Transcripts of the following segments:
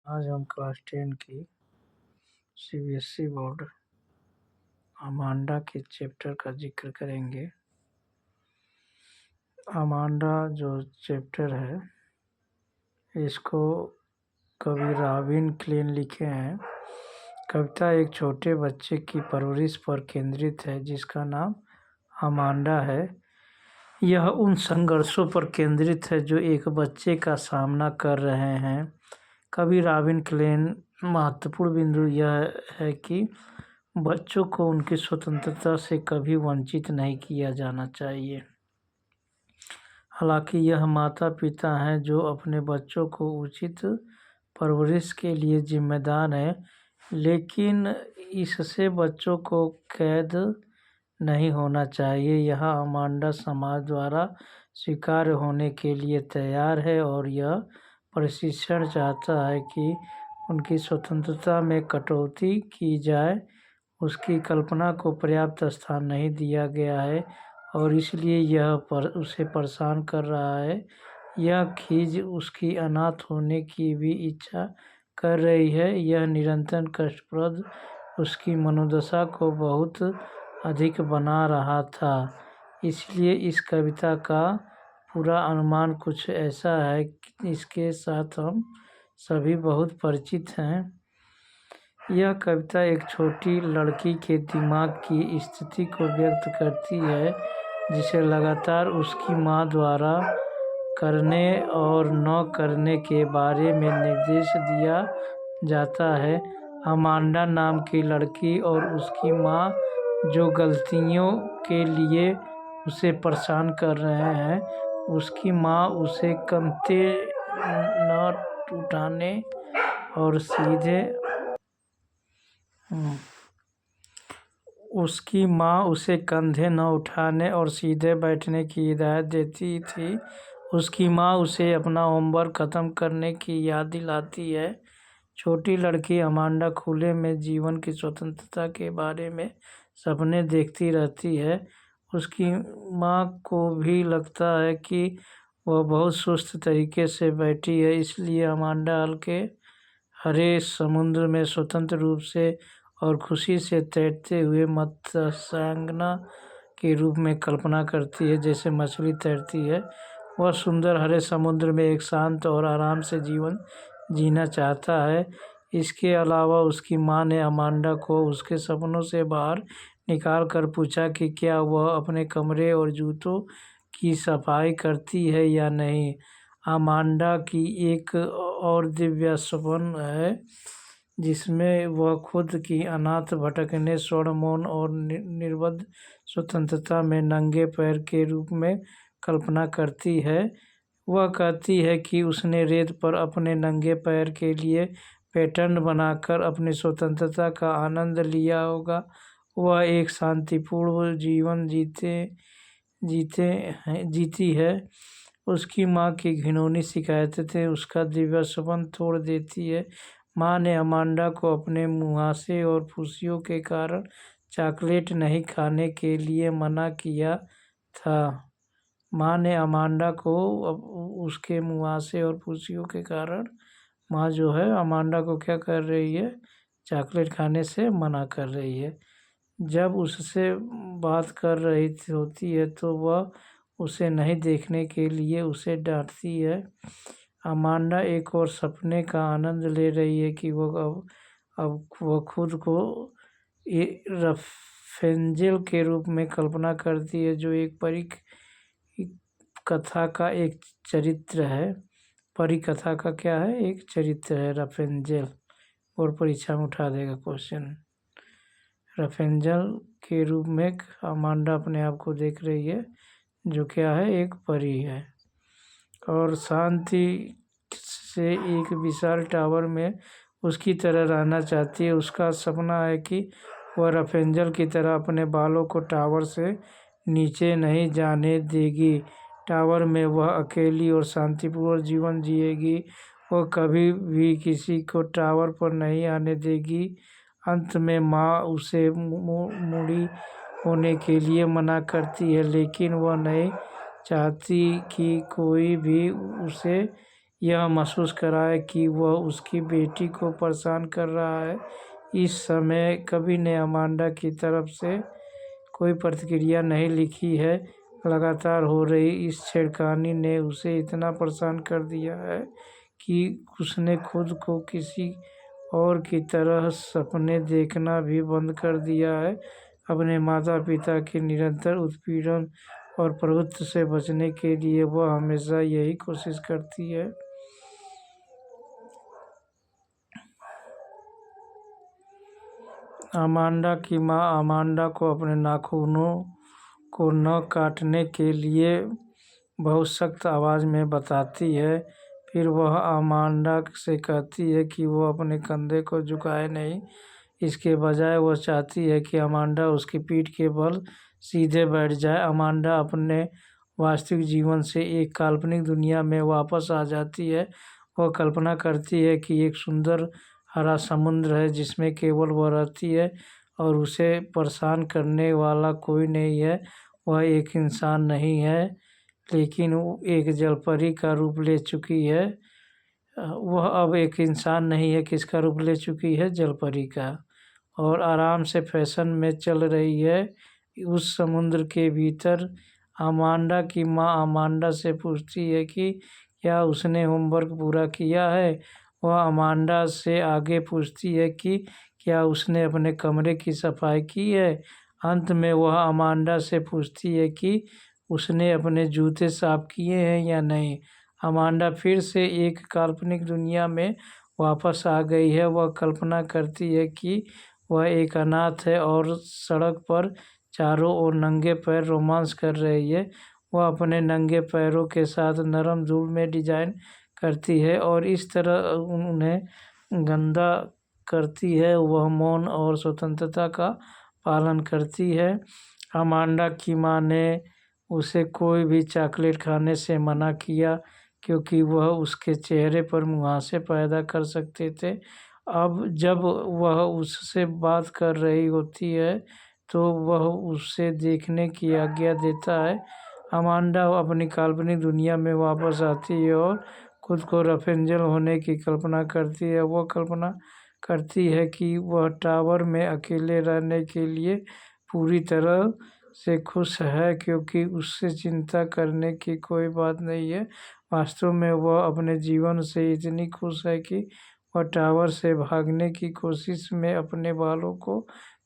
आज हम क्लास 10 की सीबीएसई बोर्ड अमांडा के चैप्टर का जिक्र करेंगे। अमांडा जो चैप्टर है इसको कवि रॉबिन क्लेन लिखे हैं। कविता एक छोटे बच्चे की परवरिश पर केंद्रित है जिसका नाम अमांडा है। यह उन संघर्षों पर केंद्रित है जो एक बच्चे का सामना कर रहे हैं। कवि रॉबिन क्लेन महत्वपूर्ण बिंदु यह है कि बच्चों को उनकी स्वतंत्रता से कभी वंचित नहीं किया जाना चाहिए। हालांकि यह माता-पिता हैं जो अपने बच्चों को उचित परवरिश के लिए जिम्मेदार हैं, लेकिन इससे बच्चों को कैद नहीं होना चाहिए। यह अमांडा समाज द्वारा स्वीकार्य होने के लिए तैयार है और यह प्रशिक्षण चाहता है कि उनकी स्वतंत्रता में कटौती की जाए। उसकी कल्पना को पर्याप्त स्थान नहीं दिया गया है और इसलिए यह उसे परेशान कर रहा है। यह खींच उसकी अनाथ होने की भी इच्छा कर रही है। यह निरंतर कष्टप्रद उसकी मनोदशा को बहुत अधिक बना रहा था। इसलिए इस कविता का पूरा अनुमान कुछ ऐसा है कि इसके साथ हम सभी बहुत परिचित हैं। यह कविता एक छोटी लड़की के दिमाग की स्थिति को व्यक्त करती है जिसे लगातार उसकी माँ द्वारा करने और न करने के बारे में निर्देश दिया जाता है। अमांडा नाम की लड़की और उसकी माँ जो गलतियों के लिए उसे परेशान कर रहे हैं। उसकी माँ उसे कंधे न उठाने और सीधे उसकी माँ उसे कंधे न उठाने और सीधे बैठने की हिदायत देती थी। उसकी माँ उसे अपना होमवर्क ख़त्म करने की याद दिलाती है। छोटी लड़की अमांडा खुले में जीवन की स्वतंत्रता के बारे में सपने देखती रहती है। उसकी माँ को भी लगता है कि वह बहुत सुस्त तरीके से बैठी है, इसलिए अमांडा हल्के हरे समुद्र में स्वतंत्र रूप से और खुशी से तैरते हुए मत्स्यांगना के रूप में कल्पना करती है, जैसे मछली तैरती है। वह सुंदर हरे समुद्र में एक शांत और आराम से जीवन जीना चाहता है। इसके अलावा उसकी माँ ने अमांडा को उसके सपनों से बाहर निकाल कर पूछा कि क्या वह अपने कमरे और जूतों की सफाई करती है या नहीं। अमांडा की एक और दिव्य सपन है जिसमें वह खुद की अनाथ, भटकने, स्वर्ण मौन और निर्बंध स्वतंत्रता में नंगे पैर के रूप में कल्पना करती है। वह कहती है कि उसने रेत पर अपने नंगे पैर के लिए पैटर्न बनाकर अपनी स्वतंत्रता का आनंद लिया होगा। वह एक शांतिपूर्ण जीवन जीती है। उसकी माँ की घिनौनी शिकायतें उसका दिव्य सपन तोड़ देती है। माँ ने अमांडा को अपने मुहासे और फुंसियों के कारण चॉकलेट नहीं खाने के लिए मना किया था। माँ ने अमांडा को उसके मुहासे और फुंसियों के कारण माँ जो है अमांडा को क्या कर रही है, चॉकलेट खाने से मना कर रही है। जब उससे बात कर रही होती है तो वह उसे नहीं देखने के लिए उसे डांटती है। अमांडा एक और सपने का आनंद ले रही है कि अब वह खुद को रफेंजेल के रूप में कल्पना करती है, जो एक परी कथा का एक चरित्र है। परी कथा का क्या है, एक चरित्र है रफेंजेल। और परीक्षा में उठा देगा क्वेश्चन। रफेंजल के रूप में अमांडा अपने आप को देख रही है, जो क्या है, एक परी है और शांति से एक विशाल टावर में उसकी तरह रहना चाहती है। उसका सपना है कि वह रफेंजल की तरह अपने बालों को टावर से नीचे नहीं जाने देगी। टावर में वह अकेली और शांतिपूर्ण जीवन जिएगी। वह कभी भी किसी को टावर पर नहीं आने देगी। अंत में माँ उसे मुड़ी होने के लिए मना करती है, लेकिन वह नहीं चाहती कि कोई भी उसे यह महसूस कराए कि वह उसकी बेटी को परेशान कर रहा है। इस समय कवि ने अमांडा की तरफ से कोई प्रतिक्रिया नहीं लिखी है। लगातार हो रही इस छेड़खानी ने उसे इतना परेशान कर दिया है कि उसने खुद को किसी और की तरह सपने देखना भी बंद कर दिया है। अपने माता पिता के निरंतर उत्पीड़न और प्रभुत्व से बचने के लिए वह हमेशा यही कोशिश करती है। अमांडा की माँ अमांडा को अपने नाखूनों को न काटने के लिए बहुत सख्त आवाज़ में बताती है। फिर वह अमांडा से कहती है कि वो अपने कंधे को झुकाए नहीं। इसके बजाय वह चाहती है कि अमांडा उसकी पीठ के बल सीधे बैठ जाए। अमांडा अपने वास्तविक जीवन से एक काल्पनिक दुनिया में वापस आ जाती है। वह कल्पना करती है कि एक सुंदर हरा समुद्र है जिसमें केवल वह रहती है और उसे परेशान करने वाला कोई नहीं है। वह एक इंसान नहीं है, लेकिन वो एक जलपरी का रूप ले चुकी है। वह अब एक इंसान नहीं है, किसका रूप ले चुकी है? जलपरी का। और आराम से फैशन में चल रही है। उस समुद्र के भीतर अमांडा की माँ अमांडा से पूछती है कि क्या उसने होमवर्क पूरा किया है। वह अमांडा से आगे पूछती है कि क्या उसने अपने कमरे की सफाई की है। अंत में वह अमांडा से पूछती है कि उसने अपने जूते साफ किए हैं या नहीं। अमांडा फिर से एक काल्पनिक दुनिया में वापस आ गई है। वह कल्पना करती है कि वह एक अनाथ है और सड़क पर चारों ओर नंगे पैर रोमांस कर रही है। वह अपने नंगे पैरों के साथ नरम धूल में डिजाइन करती है और इस तरह उन्हें गंदा करती है। वह मौन और स्वतंत्रता का पालन करती है। अमांडा की माँ ने उसे कोई भी चॉकलेट खाने से मना किया क्योंकि वह उसके चेहरे पर मुहासे पैदा कर सकते थे। अब जब वह उससे बात कर रही होती है तो वह उसे देखने की आज्ञा देता है। अमांडा अपनी काल्पनिक दुनिया में वापस आती है और खुद को रफेंजल होने की कल्पना करती है। वह कल्पना करती है कि वह टावर में अकेले रहने के लिए पूरी तरह से खुश है क्योंकि उससे चिंता करने की कोई बात नहीं है। वास्तव में वह अपने जीवन से इतनी खुश है कि वह टावर से भागने की कोशिश में अपने बालों को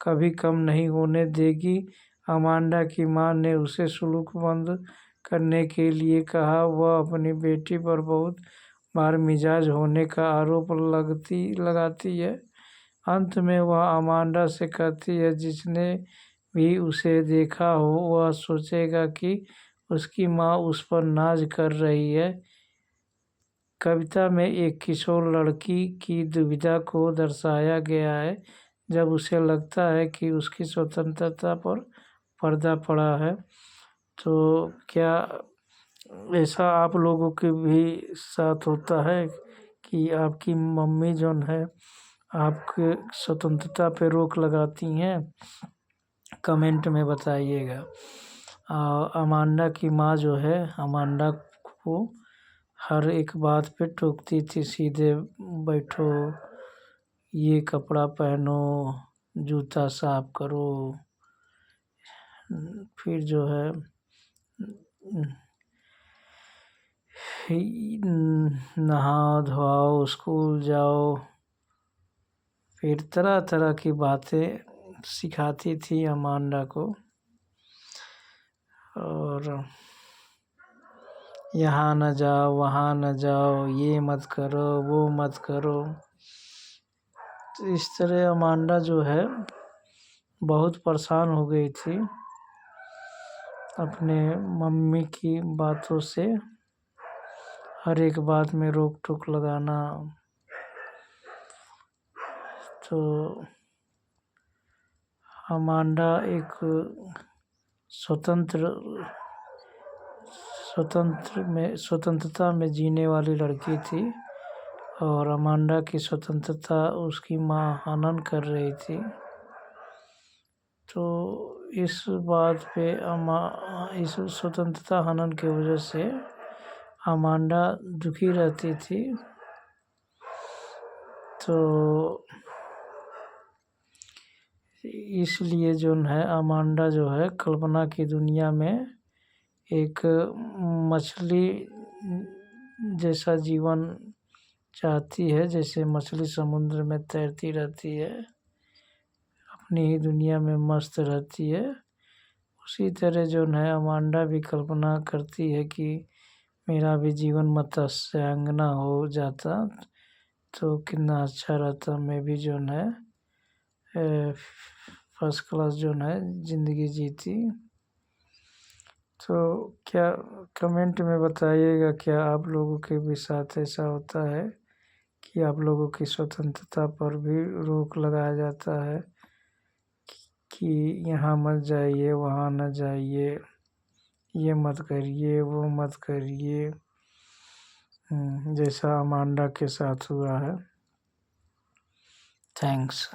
कभी कम नहीं होने देगी। अमांडा की माँ ने उसे सुलूक बंद करने के लिए कहा। वह अपनी बेटी पर बहुत बार मिजाज होने का आरोप लगाती है। अंत में वह अमांडा से कहती है जिसने भी उसे देखा हो वह सोचेगा कि उसकी माँ उस पर नाज कर रही है। कविता में एक किशोर लड़की की दुविधा को दर्शाया गया है जब उसे लगता है कि उसकी स्वतंत्रता पर पर्दा पड़ा है। तो क्या ऐसा आप लोगों के भी साथ होता है कि आपकी मम्मी जो है आपके स्वतंत्रता पे रोक लगाती हैं? कमेंट में बताइएगा। अमांडा की माँ जो है अमांडा को हर एक बात पे टोकती थी, सीधे बैठो, ये कपड़ा पहनो, जूता साफ करो। फिर जो है नहाओ धोआओ, स्कूल जाओ। फिर तरह तरह की बातें सिखाती थी अमांडा को। और यहाँ न जाओ, वहाँ न जाओ, ये मत करो, वो मत करो। तो इस तरह अमांडा जो है बहुत परेशान हो गई थी अपने मम्मी की बातों से। हर एक बात में रोक टोक लगाना। तो अमांडा एक स्वतंत्रता में जीने वाली लड़की थी और अमांडा की स्वतंत्रता उसकी माँ हनन कर रही थी। तो इस बात पे इस स्वतंत्रता हनन की वजह से अमांडा दुखी रहती थी। तो इसलिए जो है अमांडा जो है कल्पना की दुनिया में एक मछली जैसा जीवन चाहती है, जैसे मछली समुद्र में तैरती रहती है, अपनी ही दुनिया में मस्त रहती है। उसी तरह जो है अमांडा भी कल्पना करती है कि मेरा भी जीवन मत्स्यांगना हो जाता तो कितना अच्छा रहता, मैं भी जो है फर्स्ट क्लास जो है ज़िंदगी जीती। तो क्या कमेंट में बताइएगा, क्या आप लोगों के भी साथ ऐसा होता है कि आप लोगों की स्वतंत्रता पर भी रोक लगाया जाता है कि यहाँ मत जाइए, वहाँ न जाइए, ये मत करिए, वो मत करिए, जैसा अमांडा के साथ हुआ है। थैंक्स।